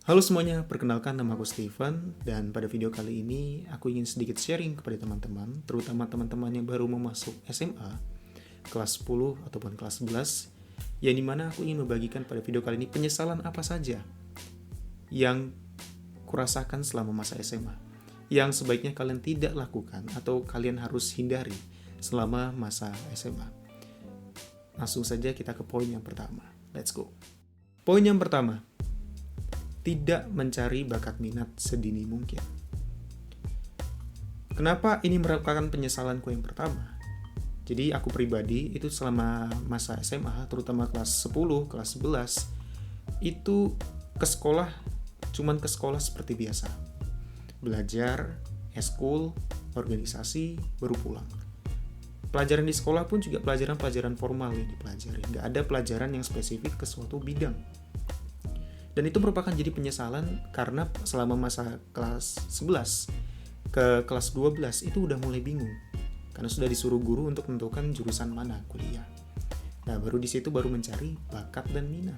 Halo semuanya, perkenalkan nama aku Steven dan pada video kali ini aku ingin sedikit sharing kepada teman-teman, terutama teman-teman yang baru mau masuk SMA, kelas 10 ataupun kelas 11, yang dimana aku ingin membagikan pada video kali ini penyesalan apa saja yang kurasakan selama masa SMA, yang sebaiknya kalian tidak lakukan atau kalian harus hindari selama masa SMA. Langsung saja kita ke poin yang pertama, let's go. Poin yang pertama, tidak mencari bakat minat sedini mungkin. Kenapa ini merupakan penyesalanku yang pertama? Jadi aku pribadi itu selama masa SMA, terutama kelas 10, kelas 11, itu cuman ke sekolah seperti biasa. Belajar, eskul, organisasi, baru pulang. Pelajaran di sekolah pun juga pelajaran-pelajaran formal yang dipelajari. Nggak ada pelajaran yang spesifik ke suatu bidang. Dan itu merupakan jadi penyesalan karena selama masa kelas 11 ke kelas 12 itu udah mulai bingung. Karena sudah disuruh guru untuk menentukan jurusan mana kuliah. Nah, baru di situ baru mencari bakat dan minat.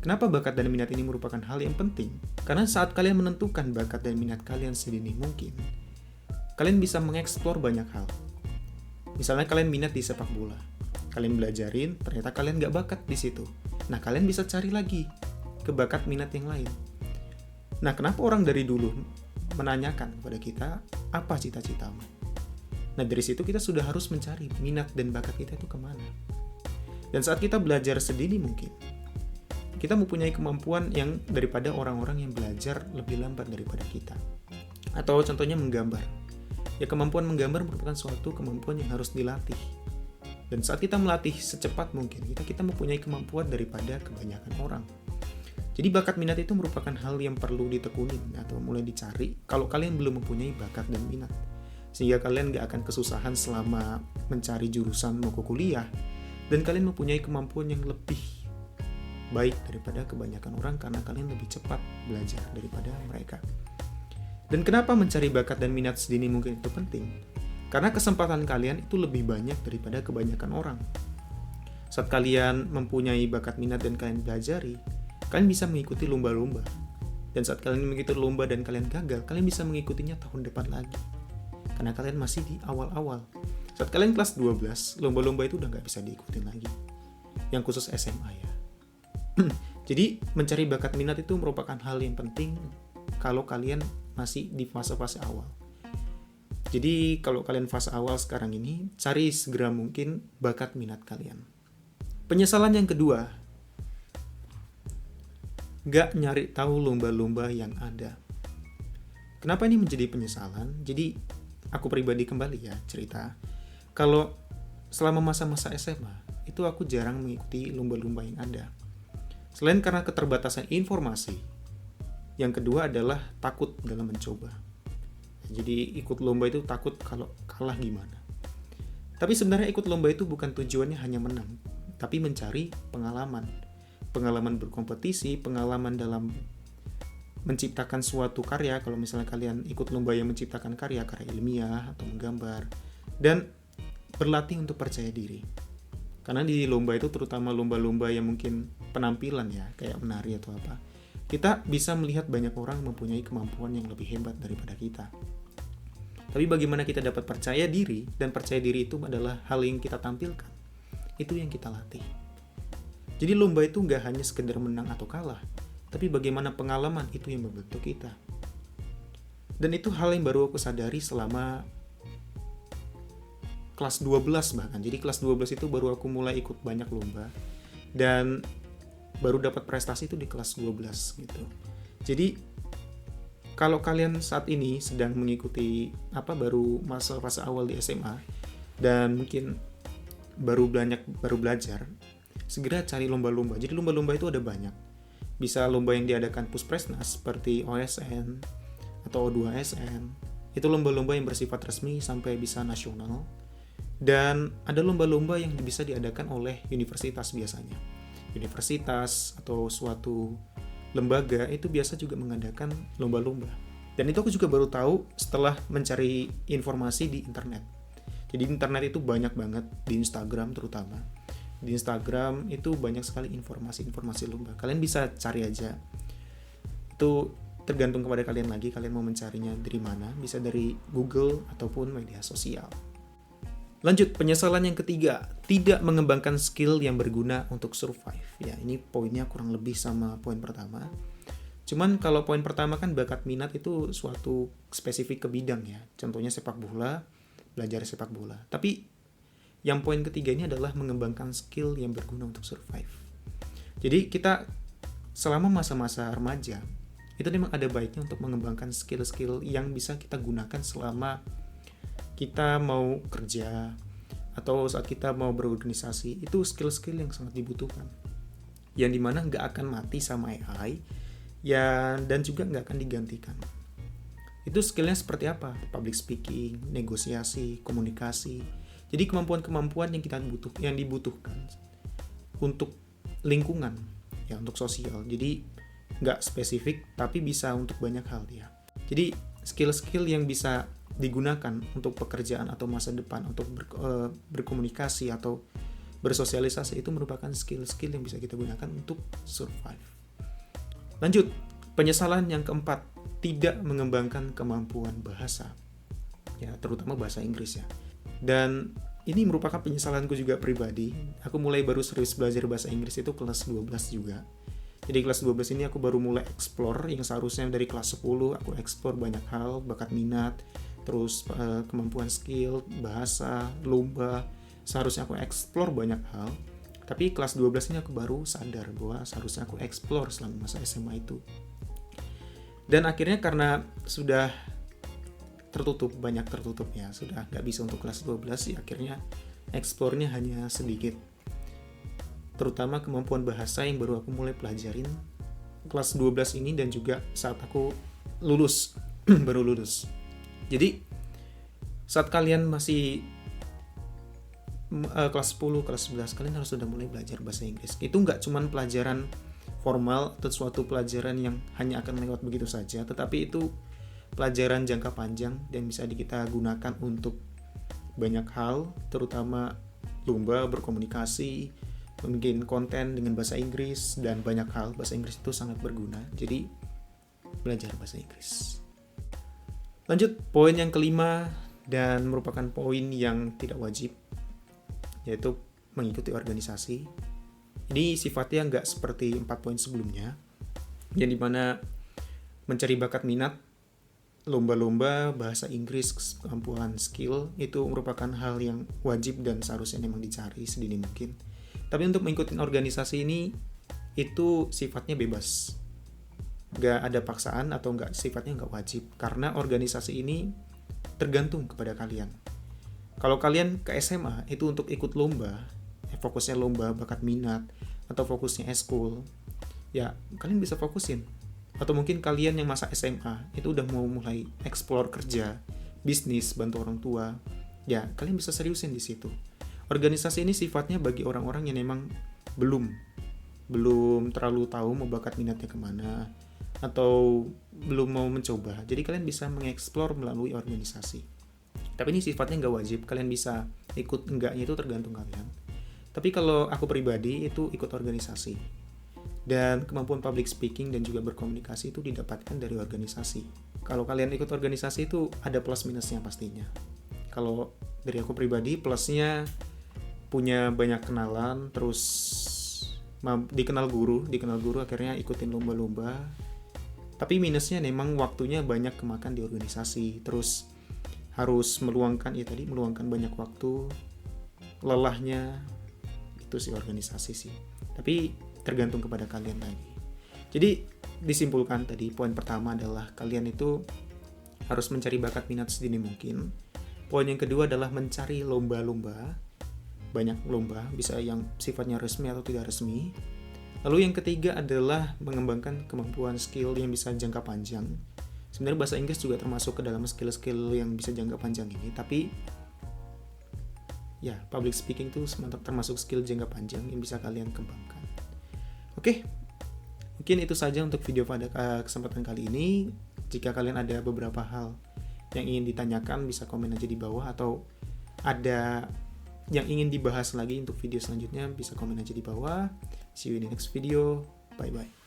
Kenapa bakat dan minat ini merupakan hal yang penting? Karena saat kalian menentukan bakat dan minat kalian sedini mungkin, kalian bisa mengeksplor banyak hal. Misalnya kalian minat di sepak bola. Kalian belajarin, ternyata kalian nggak bakat di situ. Nah, kalian bisa cari lagi ke bakat minat yang lain. Nah, kenapa orang dari dulu menanyakan kepada kita, apa cita-citamu? Nah, dari situ kita sudah harus mencari minat dan bakat kita itu kemana. Dan saat kita belajar sedini mungkin, kita mempunyai kemampuan yang daripada orang-orang yang belajar lebih lambat daripada kita. Atau contohnya menggambar. Ya, kemampuan menggambar merupakan suatu kemampuan yang harus dilatih. Dan saat kita melatih secepat mungkin, kita mempunyai kemampuan daripada kebanyakan orang. Jadi bakat minat itu merupakan hal yang perlu ditekunin atau mulai dicari kalau kalian belum mempunyai bakat dan minat. Sehingga kalian gak akan kesusahan selama mencari jurusan mau ke kuliah, dan kalian mempunyai kemampuan yang lebih baik daripada kebanyakan orang karena kalian lebih cepat belajar daripada mereka. Dan kenapa mencari bakat dan minat sedini mungkin itu penting? Karena kesempatan kalian itu lebih banyak daripada kebanyakan orang. Saat kalian mempunyai bakat minat dan kalian pelajari, kalian bisa mengikuti lomba-lomba. Dan saat kalian mengikuti lomba dan kalian gagal, kalian bisa mengikutinya tahun depan lagi. Karena kalian masih di awal-awal. Saat kalian kelas 12, lomba-lomba itu udah gak bisa diikutin lagi. Yang khusus SMA ya. Jadi mencari bakat minat itu merupakan hal yang penting kalau kalian masih di fase-fase awal. Jadi kalau kalian fase awal sekarang ini, cari segera mungkin bakat minat kalian. Penyesalan yang kedua, gak nyari tahu lomba-lomba yang ada. Kenapa ini menjadi penyesalan? Jadi aku pribadi kembali ya cerita. Kalau selama masa-masa SMA itu aku jarang mengikuti lomba-lomba yang ada. Selain karena keterbatasan informasi, yang kedua adalah takut dalam mencoba. Jadi ikut lomba itu takut kalau kalah gimana. Tapi sebenarnya ikut lomba itu bukan tujuannya hanya menang, tapi mencari pengalaman berkompetisi, pengalaman dalam menciptakan suatu karya. Kalau misalnya kalian ikut lomba yang menciptakan karya ilmiah atau menggambar, dan berlatih untuk percaya diri. Karena di lomba itu, terutama lomba-lomba yang mungkin penampilan ya, kayak menari atau apa, kita bisa melihat banyak orang mempunyai kemampuan yang lebih hebat daripada kita. Tapi bagaimana kita dapat percaya diri, dan percaya diri itu adalah hal yang kita tampilkan. Itu yang kita latih. Jadi lomba itu nggak hanya sekedar menang atau kalah, tapi bagaimana pengalaman itu yang membentuk kita. Dan itu hal yang baru aku sadari selama kelas 12 bahkan. Jadi kelas 12 itu baru aku mulai ikut banyak lomba, dan baru dapat prestasi itu di kelas 12 gitu. Jadi kalau kalian saat ini sedang mengikuti baru masa-fase awal di SMA, dan mungkin baru belajar, segera cari lomba-lomba. Jadi lomba-lomba itu ada banyak. Bisa lomba yang diadakan Puspresnas seperti OSN atau O2SN. Itu lomba-lomba yang bersifat resmi sampai bisa nasional. Dan ada lomba-lomba yang bisa diadakan oleh universitas biasanya. Universitas atau suatu lembaga itu biasa juga mengadakan lomba-lomba. Dan itu aku juga baru tahu setelah mencari informasi di internet. Jadi internet itu banyak banget, di Instagram terutama. Di Instagram itu banyak sekali informasi-informasi lomba. Kalian bisa cari aja. Itu tergantung kepada kalian lagi, kalian mau mencarinya dari mana, bisa dari Google ataupun media sosial. Lanjut, penyesalan yang ketiga, tidak mengembangkan skill yang berguna untuk survive. Ya, ini poinnya kurang lebih sama poin pertama. Cuman kalau poin pertama kan bakat minat itu suatu spesifik ke bidang ya. Contohnya sepak bola, belajar sepak bola. Tapi yang poin ketiga ini adalah mengembangkan skill yang berguna untuk survive. Jadi kita selama masa-masa remaja, itu memang ada baiknya untuk mengembangkan skill-skill yang bisa kita gunakan selama kita mau kerja atau saat kita mau berorganisasi. Itu skill-skill yang sangat dibutuhkan, yang dimana nggak akan mati sama AI ya, dan juga nggak akan digantikan. Itu skillnya seperti apa? Public speaking, negosiasi, komunikasi. Jadi kemampuan-kemampuan yang dibutuhkan untuk lingkungan ya, untuk sosial. Jadi nggak spesifik, tapi bisa untuk banyak hal ya. Jadi skill-skill yang bisa digunakan untuk pekerjaan atau masa depan, untuk berkomunikasi atau bersosialisasi, itu merupakan skill-skill yang bisa kita gunakan untuk survive. Lanjut, penyesalan yang keempat, tidak mengembangkan kemampuan bahasa. Ya, terutama bahasa Inggris ya. Dan ini merupakan penyesalanku juga pribadi. Aku mulai baru serius belajar bahasa Inggris itu kelas 12 juga. Jadi kelas 12 ini aku baru mulai explore, yang seharusnya dari kelas 10 aku explore banyak hal, bakat minat, terus kemampuan skill, bahasa, lomba, seharusnya aku explore banyak hal. Tapi kelas 12 ini aku baru sadar bahwa seharusnya aku explore selama masa SMA itu. Dan akhirnya karena sudah banyak tertutup ya, sudah nggak bisa untuk kelas 12 ya, akhirnya explore-nya hanya sedikit. Terutama kemampuan bahasa yang baru aku mulai pelajarin kelas 12 ini dan juga saat aku lulus, baru lulus. Jadi saat kalian masih kelas 10, kelas 11, kalian harus sudah mulai belajar bahasa Inggris. Itu nggak cuman pelajaran formal atau suatu pelajaran yang hanya akan lewat begitu saja, tetapi itu pelajaran jangka panjang dan bisa kita gunakan untuk banyak hal, terutama lomba, berkomunikasi, bikin konten dengan bahasa Inggris, dan banyak hal. Bahasa Inggris itu sangat berguna, jadi belajar bahasa Inggris. Lanjut, poin yang kelima dan merupakan poin yang tidak wajib, yaitu mengikuti organisasi. Ini sifatnya nggak seperti 4 poin sebelumnya, yang dimana mencari bakat minat, lomba-lomba, bahasa Inggris, kemampuan skill, itu merupakan hal yang wajib dan seharusnya memang dicari sedini mungkin. Tapi untuk mengikuti organisasi ini, itu sifatnya bebas. Nggak ada paksaan atau sifatnya nggak wajib. Karena organisasi ini tergantung kepada kalian. Kalau kalian ke SMA, itu untuk ikut lomba, fokusnya lomba, bakat minat, atau fokusnya eskul, ya kalian bisa fokusin. Atau mungkin kalian yang masa SMA, itu udah mau mulai explore kerja, bisnis, bantu orang tua, ya kalian bisa seriusin di situ. Organisasi ini sifatnya bagi orang-orang yang memang belum terlalu tahu mau bakat minatnya kemana, atau belum mau mencoba. Jadi kalian bisa mengeksplor melalui organisasi. Tapi ini sifatnya nggak wajib, kalian bisa ikut enggaknya itu tergantung kalian. Tapi kalau aku pribadi itu ikut organisasi. Dan kemampuan public speaking dan juga berkomunikasi itu didapatkan dari organisasi. Kalau kalian ikut organisasi itu ada plus minusnya pastinya. Kalau dari aku pribadi, plusnya punya banyak kenalan, terus dikenal guru akhirnya ikutin lomba-lomba. Tapi minusnya memang waktunya banyak kemakan di organisasi, terus harus meluangkan banyak waktu, lelahnya itu sih organisasi sih. Tapi tergantung kepada kalian lagi. Jadi disimpulkan tadi, poin pertama adalah kalian itu harus mencari bakat minat sedini mungkin. Poin yang kedua adalah mencari lomba-lomba, banyak lomba, bisa yang sifatnya resmi atau tidak resmi. Lalu yang ketiga adalah mengembangkan kemampuan skill yang bisa jangka panjang. Sebenarnya bahasa Inggris juga termasuk ke dalam skill-skill yang bisa jangka panjang ini, tapi ya public speaking itu termasuk skill jangka panjang yang bisa kalian kembangkan. Oke, mungkin itu saja untuk video pada kesempatan kali ini. Jika kalian ada beberapa hal yang ingin ditanyakan, bisa komen aja di bawah, atau ada yang ingin dibahas lagi untuk video selanjutnya, bisa komen aja di bawah. See you in the next video. Bye bye.